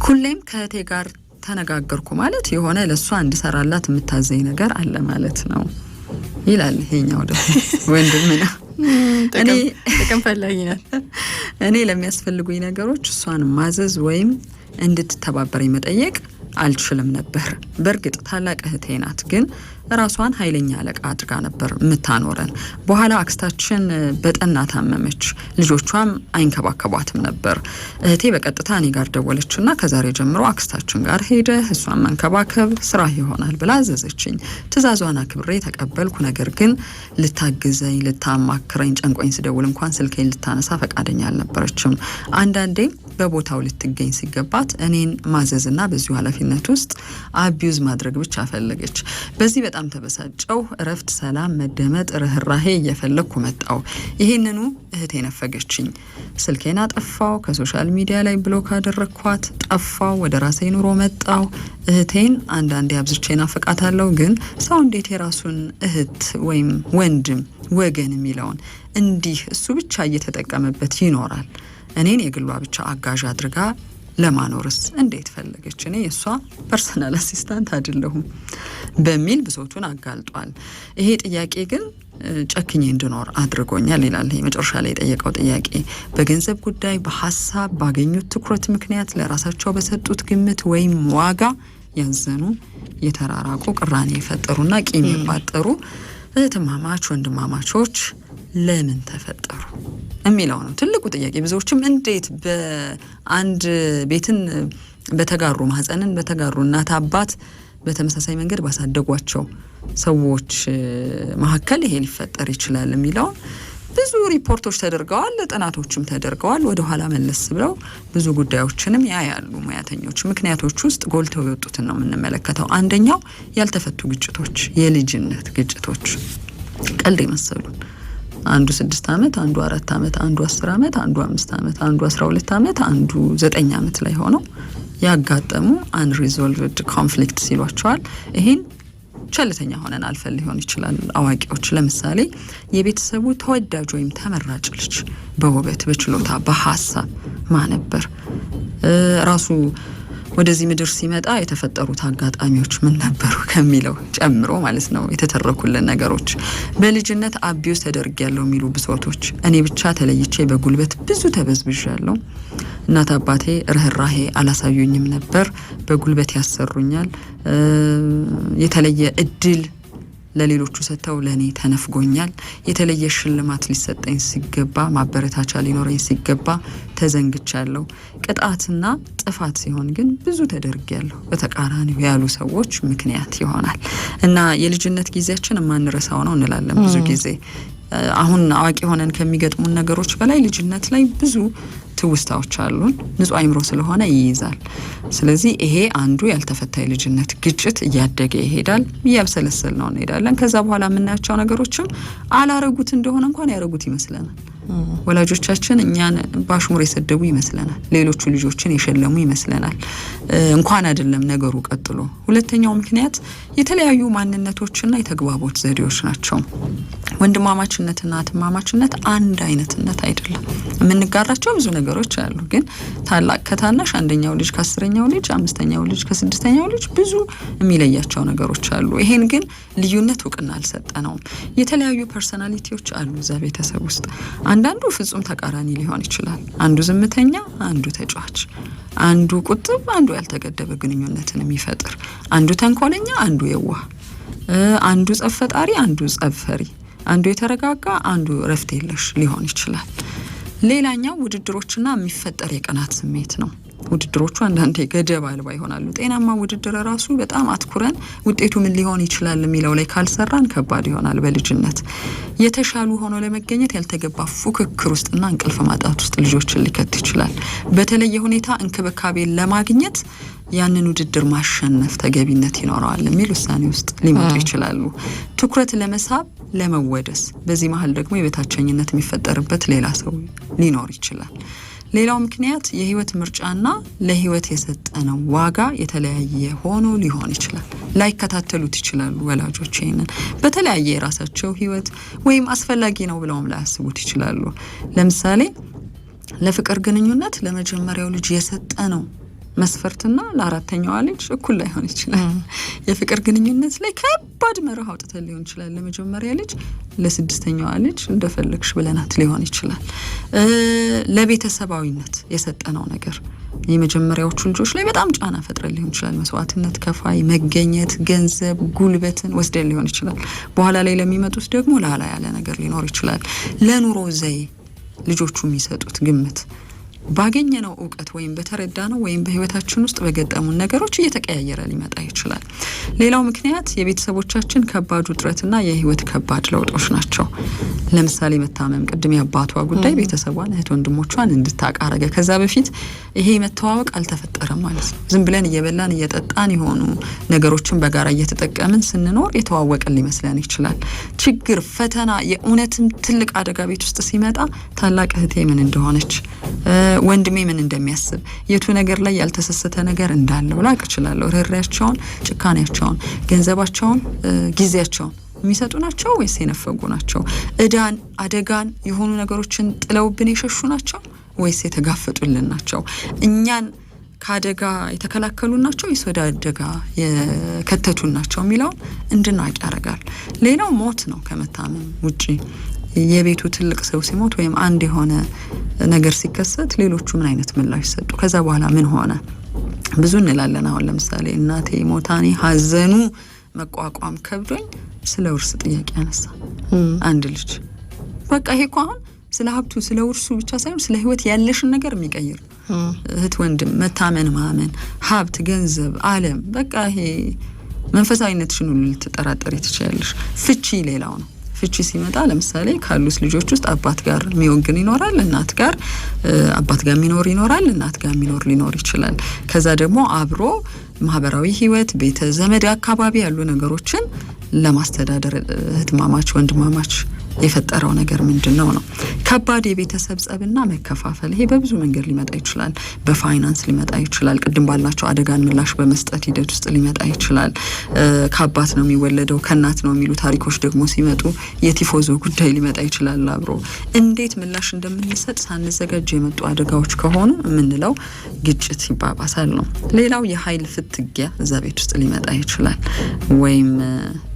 ሁሌም ከእህቴ ጋር ተነጋገርኩ ማለት የሆነ ለሷ እንድሰራላት የምታዘኝ ነገር አለ ማለት ነው ይላል። ይሄኛው ደግሞ ወንድም ነው። ጥቅም ፈላጊ ናት። እኔ ለሚያስፈልጉኝ ነገሮች እሷን ማዘዝ ወይም እንድትተባበረኝ መጠየቅ አልችልም ነበር። በእርግጥ ታላቅ እህቴ ናት፣ ግን ራሷን ኃይለኛ አለቃ አድርጋ ነበር የምታኖረን። በኋላ አክስታችን በጠና ታመመች፣ ልጆቿም አይንከባከቧትም ነበር። እህቴ በቀጥታ እኔ ጋር ደወለችና ከዛሬ ጀምሮ አክስታችን ጋር ሄደ እሷን መንከባከብ ስራ ይሆናል ብላ አዘዘችኝ። ትእዛዟን አክብሬ ተቀበልኩ። ነገር ግን ልታግዘኝ ልታማክረኝ ጨንቆኝ ስደውል እንኳን ስልኬን ልታነሳ ፈቃደኛ አልነበረችም። አንዳንዴም በቦታው ልትገኝ ሲገባት እኔን ማዘዝና በዚሁ ኃላፊነት ውስጥ አቢዩዝ ማድረግ ብቻ ፈለገች። በዚህ በጣም ተበሳጨው። እረፍት፣ ሰላም፣ መደመጥ፣ ርህራሄ እየፈለግኩ መጣው። ይሄንኑ እህቴ ነፈገችኝ። ስልኬን አጠፋው። ከሶሻል ሚዲያ ላይ ብሎክ አደረግኳት። ጠፋው። ወደ ራሴ ኑሮ መጣው። እህቴን አንዳንዴ አብዝቼ ናፍቃታለሁ። ግን ሰው እንዴት የራሱን እህት ወይም ወንድም ወገን የሚለውን እንዲህ እሱ ብቻ እየተጠቀመበት ይኖራል? እኔን የግሏ ብቻ አጋዥ አድርጋ ለማኖርስ እንዴት ፈለገች? እኔ የሷ ፐርሰናል አሲስታንት አይደለሁም በሚል ብሶቱን አጋልጧል። ይሄ ጥያቄ ግን ጨክኜ እንድኖር አድርጎኛል ይላል። መጨረሻ ላይ የጠየቀው ጥያቄ በገንዘብ ጉዳይ፣ በሀሳብ ባገኙት ትኩረት ምክንያት ለራሳቸው በሰጡት ግምት ወይም ዋጋ ያዘኑ፣ የተራራቁ፣ ቅራኔ የፈጠሩና ቂም የቋጠሩ እህትማማች ወንድማማቾች ለምን ተፈጠሩ የሚለው ነው ትልቁ ጥያቄ። ብዙዎችም እንዴት በአንድ ቤትን በተጋሩ ማህፀንን በተጋሩ እናት አባት በተመሳሳይ መንገድ ባሳደጓቸው ሰዎች መካከል ይሄ ሊፈጠር ይችላል የሚለው ብዙ ሪፖርቶች ተደርገዋል፣ ጥናቶችም ተደርገዋል። ወደ ኋላ መለስ ብለው ብዙ ጉዳዮችንም ያያሉ ሙያተኞች። ምክንያቶች ውስጥ ጎልተው የወጡትን ነው የምንመለከተው። አንደኛው ያልተፈቱ ግጭቶች፣ የልጅነት ግጭቶች ቀልድ የመሰሉ አንዱ 6 ዓመት፣ አንዱ 4 ዓመት፣ አንዱ 10 ዓመት፣ አንዱ 5 ዓመት፣ አንዱ 12 ዓመት፣ አንዱ 9 ዓመት ላይ ሆነው ያጋጠሙ አንሪዞልቭድ ኮንፍሊክት ሲሏቸዋል። ይሄን ቸልተኛ ሆነን አልፈን ሊሆን ይችላል። አዋቂዎች ለምሳሌ የቤተሰቡ ተወዳጅ ወይም ተመራጭ ልጅ በውበት፣ በችሎታ፣ በሀሳብ ማነበር ራሱ ወደዚህ ምድር ሲመጣ የተፈጠሩት አጋጣሚዎች ምን ነበሩ ከሚለው ጨምሮ ማለት ነው የተተረኩልን ነገሮች፣ በልጅነት አቢዩስ ተደርጊያለሁ የሚሉ ብሶቶች፣ እኔ ብቻ ተለይቼ በጉልበት ብዙ ተበዝብዣለሁ፣ እናት አባቴ ርህራሄ አላሳዩኝም ነበር፣ በጉልበት ያሰሩኛል፣ የተለየ እድል ለሌሎቹ ሰጥተው ለኔ ተነፍጎኛል፣ የተለየ ሽልማት ሊሰጠኝ ሲገባ ማበረታቻ ሊኖረኝ ሲገባ ተዘንግቻለሁ፣ ቅጣትና ጥፋት ሲሆን ግን ብዙ ተደርጊያለሁ በተቃራኒው ያሉ ሰዎች ምክንያት ይሆናል። እና የልጅነት ጊዜያችን የማንረሳው ነው እንላለን ብዙ ጊዜ። አሁን አዋቂ ሆነን ከሚገጥሙን ነገሮች በላይ ልጅነት ላይ ብዙ ትውስታዎች አሉን። ንጹህ አይምሮ ስለሆነ ይይዛል። ስለዚህ ይሄ አንዱ ያልተፈታ የልጅነት ግጭት እያደገ ይሄዳል። እያብሰለሰል ነው እንሄዳለን። ከዛ በኋላ የምናያቸው ነገሮችም አላረጉት እንደሆነ እንኳን ያረጉት ይመስለናል። ወላጆቻችን እኛን ባሽሙር የሰደቡ ይመስለናል። ሌሎቹ ልጆችን የሸለሙ ይመስለናል። እንኳን አይደለም ነገሩ ቀጥሎ። ሁለተኛው ምክንያት የተለያዩ ማንነቶችና የተግባቦት ዘዴዎች ናቸው። ወንድማማችነትና እህትማማችነት አንድ አይነትነት አይደለም። የምንጋራቸው ብዙ ነገሮች አሉ። ግን ታላቅ ከታናሽ፣ አንደኛው ልጅ ከ10ኛው ልጅ፣ 5ኛው ልጅ ከ6ኛው ልጅ ብዙ የሚለያቸው ነገሮች አሉ። ይሄን ግን ልዩነት እውቅና አልሰጠነውም። የተለያዩ ፐርሶናሊቲዎች አሉ እዛ ቤተሰብ ውስጥ። አንዳንዱ ፍጹም ተቃራኒ ሊሆን ይችላል። አንዱ ዝምተኛ፣ አንዱ ተጫዋች፣ አንዱ ቁጥብ፣ አንዱ ያልተገደበ ግንኙነትን የሚፈጥር፣ አንዱ ተንኮለኛ፣ አንዱ የዋህ፣ አንዱ ጸብ ፈጣሪ፣ አንዱ ጸብ ፈሪ፣ አንዱ የተረጋጋ፣ አንዱ ረፍት የለሽ ሊሆን ይችላል። ሌላኛው ውድድሮችና የሚፈጠር የቅናት ስሜት ነው። ውድድሮቹ አንዳንዴ ገደብ አልባ ይሆናሉ። ጤናማ ውድድር ራሱ በጣም አትኩረን ውጤቱ ምን ሊሆን ይችላል የሚለው ላይ ካልሰራን ከባድ ይሆናል። በልጅነት የተሻሉ ሆኖ ለመገኘት ያልተገባ ፉክክር ውስጥና እንቅልፍ ማጣት ውስጥ ልጆችን ሊከት ይችላል። በተለየ ሁኔታ እንክብካቤን ለማግኘት ያንን ውድድር ማሸነፍ ተገቢነት ይኖረዋል የሚል ውሳኔ ውስጥ ሊመጡ ይችላሉ። ትኩረት ለመሳብ፣ ለመወደስ፣ በዚህ መሀል ደግሞ የበታቸኝነት የሚፈጠርበት ሌላ ሰው ሊኖር ይችላል። ሌላው ምክንያት የህይወት ምርጫና ለህይወት የሰጠነው ዋጋ የተለያየ ሆኖ ሊሆን ይችላል። ላይከታተሉት ይችላሉ ወላጆች ይሄንን በተለያየ የራሳቸው ህይወት ወይም አስፈላጊ ነው ብለውም ላያስቡት ይችላሉ። ለምሳሌ ለፍቅር ግንኙነት ለመጀመሪያው ልጅ የሰጠነው መስፈርትና ለአራተኛዋ ልጅ እኩል ላይሆን ይችላል። የፍቅር ግንኙነት ላይ ከባድ መርህ አውጥተን ሊሆን ይችላል። ለመጀመሪያ ልጅ፣ ለስድስተኛዋ ልጅ እንደፈለግሽ ብለናት ሊሆን ይችላል። ለቤተሰባዊነት የሰጠነው ነገር የመጀመሪያዎቹ ልጆች ላይ በጣም ጫና ፈጥረን ሊሆን ይችላል። መስዋዕትነት ከፋይ፣ መገኘት፣ ገንዘብ፣ ጉልበትን ወስደን ሊሆን ይችላል። በኋላ ላይ ለሚመጡት ደግሞ ላላ ያለ ነገር ሊኖር ይችላል። ለኑሮ ዘዬ ልጆቹ የሚሰጡት ግምት ባገኘነው እውቀት ወይም በተረዳነው ወይም በህይወታችን ውስጥ በገጠሙን ነገሮች እየተቀያየረ ሊመጣ ይችላል። ሌላው ምክንያት የቤተሰቦቻችን ከባድ ውጥረትና የህይወት ከባድ ለውጦች ናቸው። ለምሳሌ መታመም፣ ቅድም የአባቷ ጉዳይ ቤተሰቧን እህት ወንድሞቿን እንድታቃረገ። ከዛ በፊት ይሄ መተዋወቅ አልተፈጠረም ማለት ነው። ዝም ብለን እየበላን እየጠጣን የሆኑ ነገሮችን በጋራ እየተጠቀምን ስንኖር የተዋወቀን ሊመስለን ይችላል። ችግር፣ ፈተና፣ የእውነትም ትልቅ አደጋ ቤት ውስጥ ሲመጣ ታላቅ እህቴ ምን እንደሆነች፣ ወንድሜ ምን እንደሚያስብ፣ የቱ ነገር ላይ ያልተሰሰተ ነገር እንዳለው ላቅ እችላለሁ። ርህራሄያቸውን፣ ጭካኔያቸውን፣ ገንዘባቸውን፣ ጊዜያቸውን የሚሰጡ ናቸው ወይስ የነፈጉ ናቸው? እዳን፣ አደጋን የሆኑ ነገሮችን ጥለውብን የሸሹ ናቸው ወይስ የተጋፈጡልን ናቸው? እኛን ከአደጋ የተከላከሉ ናቸው ወይስ ወደ አደጋ የከተቱን ናቸው የሚለውን እንድናውቅ ያደርጋል። ሌላው ሞት ነው። ከመታመም ውጪ የቤቱ ትልቅ ሰው ሲሞት ወይም አንድ የሆነ ነገር ሲከሰት ሌሎቹ ምን አይነት ምላሽ ሰጡ? ከዛ በኋላ ምን ሆነ? ብዙ እንላለን። አሁን ለምሳሌ እናቴ ሞታኔ ሀዘኑ መቋቋም ከብዶኝ ስለ ውርስ ጥያቄ ያነሳ አንድ ልጅ። በቃ ይሄ እኮ አሁን ስለ ሀብቱ ስለ ውርሱ ብቻ ሳይሆን ስለ ህይወት ያለሽን ነገር የሚቀይር እህት ወንድም፣ መታመን፣ ማመን፣ ሀብት፣ ገንዘብ፣ ዓለም በቃ ይሄ መንፈሳዊነትሽን ሁሉ ልትጠራጠሪ ትችያለሽ። ፍቺ ሌላው ነው። ፍቺ ሲመጣ ለምሳሌ ካሉት ልጆች ውስጥ አባት ጋር የሚወግን ይኖራል፣ እናት ጋር አባት ጋር የሚኖር ይኖራል፣ እናት ጋር የሚኖር ሊኖር ይችላል። ከዛ ደግሞ አብሮ ማህበራዊ ህይወት፣ ቤተ ዘመድ አካባቢ ያሉ ነገሮችን ለማስተዳደር እህትማማች ወንድማማች የፈጠረው ነገር ምንድነው ነው? ከባድ የቤተሰብ ጸብና መከፋፈል። ይሄ በብዙ መንገድ ሊመጣ ይችላል። በፋይናንስ ሊመጣ ይችላል። ቅድም ባልናቸው አደጋን ምላሽ በመስጠት ሂደት ውስጥ ሊመጣ ይችላል። ከአባት ነው የሚወለደው ከእናት ነው የሚሉ ታሪኮች ደግሞ ሲመጡ የቲፎዞ ጉዳይ ሊመጣ ይችላል አብሮ። እንዴት ምላሽ እንደምንሰጥ ሳንዘጋጅ የመጡ አደጋዎች ከሆኑ የምንለው ግጭት ይባባሳል ነው። ሌላው የኃይል ፍትጊያ እዛ ቤት ውስጥ ሊመጣ ይችላል። ወይም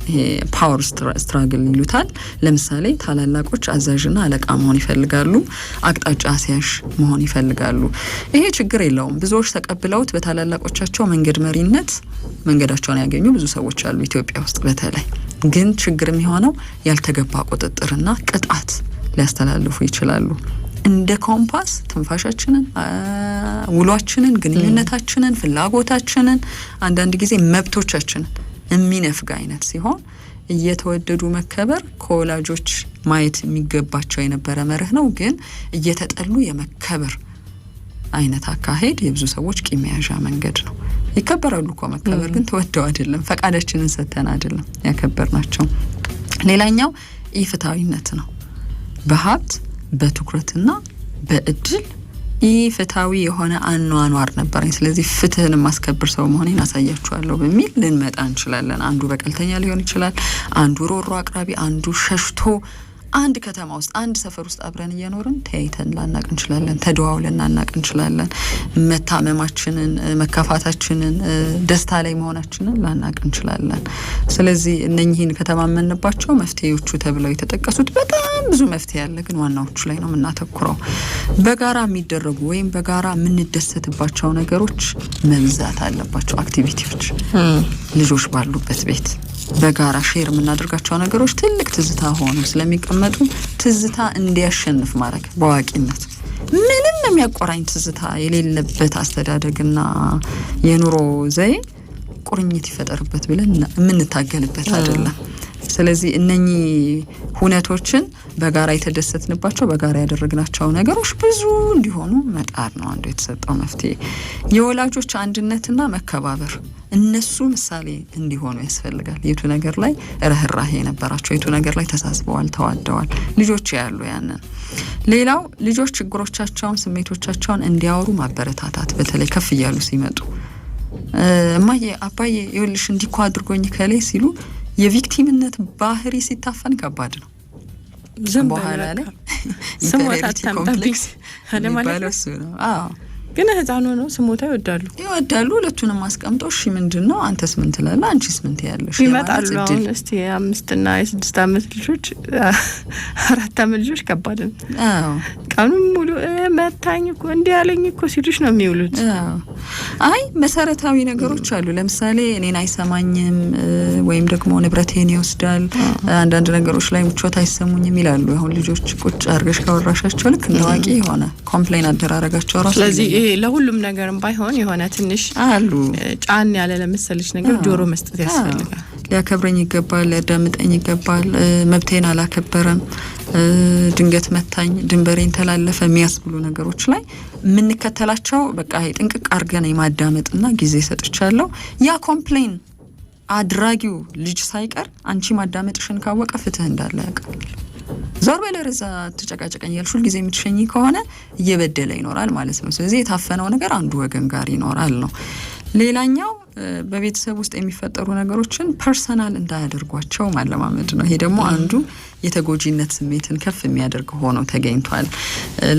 ይሄ ፓወር ስትራግል ይሉታል። ለምሳሌ ታላላቆች አዛዥና አለቃ መሆን ይፈልጋሉ፣ አቅጣጫ አስያዥ መሆን ይፈልጋሉ። ይሄ ችግር የለውም። ብዙዎች ተቀብለውት በታላላቆቻቸው መንገድ መሪነት መንገዳቸውን ያገኙ ብዙ ሰዎች አሉ ኢትዮጵያ ውስጥ በተለይ። ግን ችግር የሚሆነው ያልተገባ ቁጥጥርና ቅጣት ሊያስተላልፉ ይችላሉ። እንደ ኮምፓስ ትንፋሻችንን፣ ውሏችንን፣ ግንኙነታችንን፣ ፍላጎታችንን፣ አንዳንድ ጊዜ መብቶቻችንን የሚነፍግ አይነት ሲሆን እየተወደዱ መከበር ከወላጆች ማየት የሚገባቸው የነበረ መርህ ነው። ግን እየተጠሉ የመከበር አይነት አካሄድ የብዙ ሰዎች ቂም መያዣ መንገድ ነው። ይከበራሉ እኮ መከበር ግን ተወደው አይደለም፣ ፈቃዳችንን ሰጥተን አይደለም ያከበርናቸው። ሌላኛው ኢፍትሃዊነት ነው። በሀብት በትኩረትና በእድል ኢፍትሃዊ የሆነ አኗኗር ነበረኝ፣ ስለዚህ ፍትህን ማስከበር ሰው መሆኔን አሳያችኋለሁ በሚል ልንመጣ እንችላለን። አንዱ በቀልተኛ ሊሆን ይችላል፣ አንዱ ሮሮ አቅራቢ፣ አንዱ ሸሽቶ አንድ ከተማ ውስጥ አንድ ሰፈር ውስጥ አብረን እየኖርን ተያይተን ላናቅ እንችላለን፣ ተደዋውለን ላናቅ እንችላለን። መታመማችንን፣ መከፋታችንን፣ ደስታ ላይ መሆናችንን ላናቅ እንችላለን። ስለዚህ እነኚህን ከተማመንባቸው መፍትሄዎቹ ተብለው የተጠቀሱት በጣም ብዙ መፍትሄ ያለ፣ ግን ዋናዎቹ ላይ ነው የምናተኩረው። በጋራ የሚደረጉ ወይም በጋራ የምንደሰትባቸው ነገሮች መብዛት አለባቸው። አክቲቪቲዎች ልጆች ባሉበት ቤት በጋራ ሼር የምናደርጋቸው ነገሮች ትልቅ ትዝታ ሆኖ ስለሚቀመጡ ትዝታ እንዲያሸንፍ ማድረግ በአዋቂነት ምንም የሚያቆራኝ ትዝታ የሌለበት አስተዳደግና የኑሮ ዘዬ ቁርኝት ይፈጠርበት ብለን የምንታገልበት አይደለም። ስለዚህ እነኚህ ሁነቶችን በጋራ የተደሰትንባቸው በጋራ ያደረግናቸው ነገሮች ብዙ እንዲሆኑ መጣር ነው አንዱ የተሰጠው መፍትሄ። የወላጆች አንድነትና መከባበር እነሱ ምሳሌ እንዲሆኑ ያስፈልጋል። የቱ ነገር ላይ ርህራሄ የነበራቸው፣ የቱ ነገር ላይ ተሳስበዋል፣ ተዋደዋል ልጆች ያሉ ያንን። ሌላው ልጆች ችግሮቻቸውን፣ ስሜቶቻቸውን እንዲያወሩ ማበረታታት፣ በተለይ ከፍ እያሉ ሲመጡ እማዬ አባዬ ይኸውልሽ እንዲኮ አድርጎኝ ከሌ ሲሉ የቪክቲምነት ባህሪ ሲታፈን ከባድ ነው። በኋላ ላይ ስሞታ ኮምፕሌክስ የሚባለው እሱ ነው። አዎ ግን ህፃኑ ነው ስሞታ ይወዳሉ። ሁለቱንም አስቀምጠው እሺ ምንድነው አንተስ ምን ትላለህ አንቺስ ምን ትያለሽ ይመጣሉ። አሁን እስቲ 5 እና 6 አመት ልጆች 4 አመት ልጆች ከባድ ነው። አዎ ቀኑን ሙሉ መታኝ እኮ እንዲህ ያለኝ እኮ ሲሉሽ ነው የሚውሉት። አዎ አይ መሰረታዊ ነገሮች አሉ። ለምሳሌ እኔን አይሰማኝም ወይም ደግሞ ንብረቴን ይወስዳል፣ አንዳንድ ነገሮች ላይ ምቾት አይሰሙኝም ይላሉ። አሁን ልጆች ቁጭ አርገሽ ካወራሻቸው ልክ እንደዋቂ የሆነ ኮምፕሌን አደራረጋቸው ራሱ። ስለዚህ ለሁሉም ነገርም ባይሆን የሆነ ትንሽ አሉ ጫን ያለ ለመሰለሽ ነገር ጆሮ መስጠት ያስፈልጋል። ሊያከብረኝ ይገባል፣ ሊያዳምጠኝ ይገባል። መብቴን አላከበረም፣ ድንገት መታኝ፣ ድንበሬን ተላለፈ የሚያስብሉ ነገሮች ላይ የምንከተላቸው በቃ ጥንቅቅ አርገን የማዳመጥና ጊዜ ሰጥቻለሁ። ያ ኮምፕሌን አድራጊው ልጅ ሳይቀር አንቺ ማዳመጥሽን ካወቀ ፍትህ እንዳለ ያውቃል። ዞር በለርዛ ተጨቃጨቀኝ ያልሽ ሁሉ ጊዜ የምትሸኝ ከሆነ እየበደለ ይኖራል ማለት ነው። ስለዚህ የታፈነው ነገር አንዱ ወገን ጋር ይኖራል ነው። ሌላኛው በቤተሰብ ውስጥ የሚፈጠሩ ነገሮችን ፐርሰናል እንዳያደርጓቸው ማለማመድ ነው። ይሄ ደግሞ አንዱ የተጎጂነት ስሜትን ከፍ የሚያደርግ ሆኖ ተገኝቷል።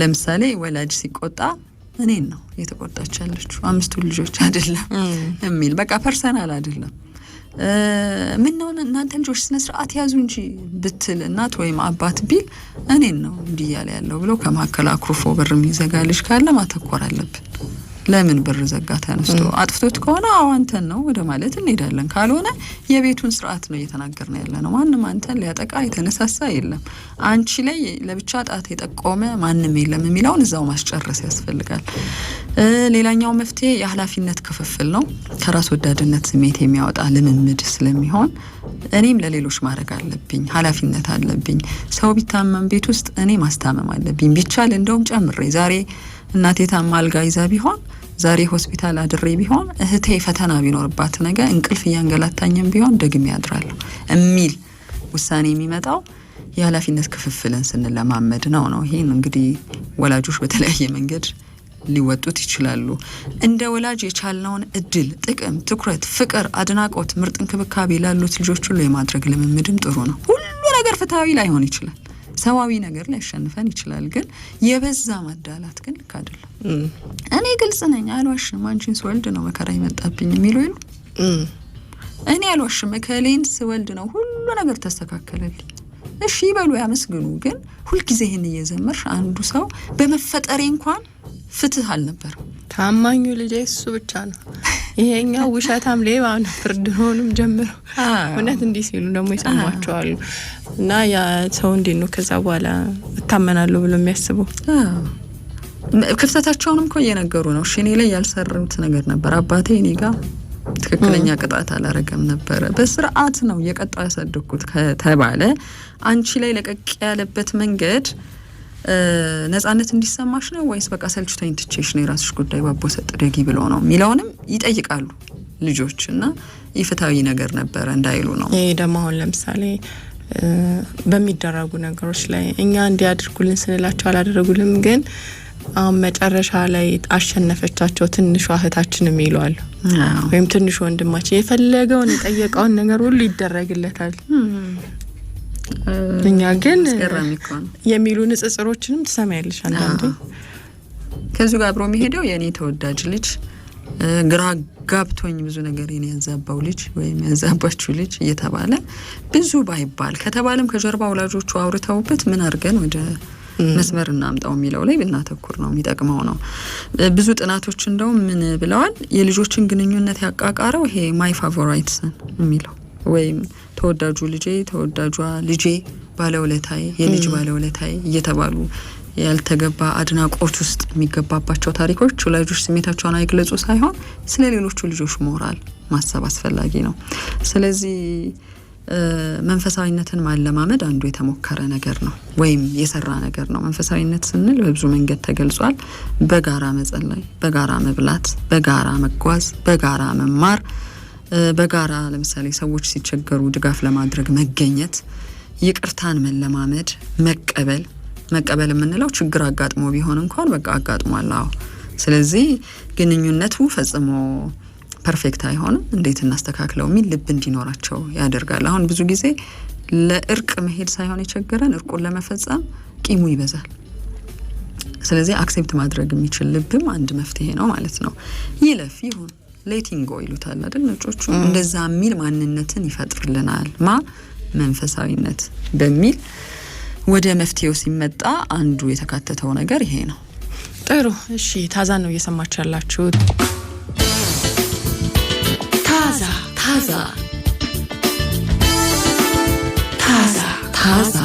ለምሳሌ ወላጅ ሲቆጣ እኔን ነው የተቆጣች ያለችው 5 ልጆች አይደለም የሚል በቃ ፐርሰናል አይደለም። ምን ነው እናንተ ልጆች ስነ ስርዓት ያዙ እንጂ ብትል እናት ወይም አባት ቢል እኔን ነው እንዲህ ያለ ያለው ብሎ ከማከለ አክሩፎ በር የሚዘጋ ልጅ ካለ ማተኮር አለብን። ለምን በር ዘጋ ተነስቶ አጥፍቶት ከሆነ አንተን ነው ወደ ማለት እንሄዳለን። ካልሆነ የቤቱን ስርዓት ነው እየተናገርን ያለ ነው። ማንንም አንተን ሊያጠቃ የተነሳሳ የለም፣ አንቺ ላይ ለብቻ ጣት የጠቆመ ማንም የለም የሚለውን እዛው ማስጨረስ ያስፈልጋል። ሌላኛው መፍትሄ የኃላፊነት ክፍፍል ነው። ከራስ ወዳድነት ስሜት የሚያወጣ ልምምድ ስለሚሆን እኔም ለሌሎች ማድረግ አለብኝ፣ ኃላፊነት አለብኝ። ሰው ቢታመም ቤት ውስጥ እኔ ማስታመም አለብኝ። ቢቻል እንደውም ጨምሬ ዛሬ እናቴ ታማ አልጋ ይዛ ቢሆን ዛሬ ሆስፒታል አድሬ ቢሆን እህቴ ፈተና ቢኖርባት ነገ እንቅልፍ እያንገላታኝም ቢሆን ደግሜ ያድራለሁ የሚል ውሳኔ የሚመጣው የኃላፊነት ክፍፍልን ስንለማመድ ነው። ይሄን እንግዲህ ወላጆች በተለያየ መንገድ ሊወጡት ይችላሉ። እንደ ወላጅ የቻልነውን እድል፣ ጥቅም፣ ትኩረት፣ ፍቅር፣ አድናቆት፣ ምርጥ እንክብካቤ ላሉት ልጆች ሁሉ የማድረግ ልምምድም ጥሩ ነው። ሁሉ ነገር ፍትሃዊ ላይሆን ይችላል፣ ሰዋዊ ነገር ሊያሸንፈን ይችላል። ግን የበዛ ማዳላት ግን ልክ አይደለም። እኔ ግልጽ ነኝ፣ አልዋሽም። አንቺን ስወልድ ነው መከራ ይመጣብኝ የሚሉ ይሉ እኔ አልዋሽም፣ እከሌን ስወልድ ነው ሁሉ ነገር ተስተካከለልኝ። እሺ ይበሉ፣ ያመስግኑ። ግን ሁልጊዜ ይህን እየዘመርሽ አንዱ ሰው በመፈጠሬ እንኳን ፍትህ አልነበረም። ታማኙ ልጄ እሱ ብቻ ነው፣ ይሄኛው ውሸታም ሌባ ነው፣ ፍርድ ሆኑም ጀምሮ እውነት እንዲህ ሲሉ ደግሞ ይሰማቸዋሉ። እና ያ ሰው እንዴት ነው ከዛ በኋላ እታመናለሁ ብሎ የሚያስበው? ክፍተታቸውንም እኮ እየነገሩ ነው። እሺ እኔ ላይ ያልሰሩት ነገር ነበር፣ አባቴ እኔ ጋር ትክክለኛ ቅጣት አላረገም ነበረ፣ በስርዓት ነው የቀጣው ያሳደግኩት ከተባለ አንቺ ላይ ለቀቅ ያለበት መንገድ ነጻነት እንዲሰማሽ ነው ወይስ በቃ ሰልችቶኝ ትቼሽ ነው የራስሽ ጉዳይ ባቦ ሰጥ ደጊ ብሎ ነው የሚለውንም ይጠይቃሉ ልጆች። እና ይፍታዊ ነገር ነበረ እንዳይሉ ነው። ይሄ ደግሞ አሁን ለምሳሌ በሚደረጉ ነገሮች ላይ እኛ እንዲያድርጉልን ስንላቸው አላደረጉልም፣ ግን አሁን መጨረሻ ላይ አሸነፈቻቸው ትንሿ እህታችን የሚሏል ወይም ትንሹ ወንድማችን የፈለገውን የጠየቀውን ነገር ሁሉ ይደረግለታል። እኛ ግን የሚሉ ንጽጽሮችንም ትሰማያለሽ አንዳንዴ። ከዚህ ጋር አብሮ የሚሄደው የኔ ተወዳጅ ልጅ ግራ ጋብቶኝ ብዙ ነገር የኔ ያዛባው ልጅ ወይም ያዛባችሁ ልጅ እየተባለ ብዙ ባይባል ከተባለም ከጀርባ ወላጆቹ አውርተውበት ምን አድርገን ወደ መስመር እናምጣው የሚለው ላይ ብናተኩር ነው የሚጠቅመው ነው። ብዙ ጥናቶች እንደው ምን ብለዋል? የልጆችን ግንኙነት ያቃቃረው ይሄ ማይ ፋቮራይትስ የሚለው ወይም ተወዳጁ ልጄ፣ ተወዳጇ ልጄ፣ ባለውለታዬ፣ የልጅ ባለውለታዬ እየተባሉ ያልተገባ አድናቆት ውስጥ የሚገባባቸው ታሪኮች ወላጆች ስሜታቸውን አይግለጹ ሳይሆን ስለ ሌሎቹ ልጆች ሞራል ማሰብ አስፈላጊ ነው። ስለዚህ መንፈሳዊነትን ማለማመድ አንዱ የተሞከረ ነገር ነው ወይም የሰራ ነገር ነው። መንፈሳዊነት ስንል በብዙ መንገድ ተገልጿል። በጋራ መጸለይ፣ በጋራ መብላት፣ በጋራ መጓዝ፣ በጋራ መማር፣ በጋራ ለምሳሌ ሰዎች ሲቸገሩ ድጋፍ ለማድረግ መገኘት፣ ይቅርታን መለማመድ፣ መቀበል የምንለው ችግር አጋጥሞ ቢሆን እንኳን በቃ አጋጥሟል። ስለዚህ ግንኙነቱ ፈጽሞ ፐርፌክት አይሆንም፣ እንዴት እናስተካክለው የሚል ልብ እንዲኖራቸው ያደርጋል። አሁን ብዙ ጊዜ ለእርቅ መሄድ ሳይሆን የቸገረን እርቁን ለመፈጸም ቂሙ ይበዛል። ስለዚህ አክሴፕት ማድረግ የሚችል ልብም አንድ መፍትሄ ነው ማለት ነው። ይለፍ ይሁን ሌቲንግ ጎ ይሉታል አይደል ነጮቹ። እንደዛ የሚል ማንነትን ይፈጥርልናል። መንፈሳዊነት በሚል ወደ መፍትሄው ሲመጣ አንዱ የተካተተው ነገር ይሄ ነው። ጥሩ እሺ፣ ታዛ ነው እየሰማችሁ ያላችሁት። ታዛ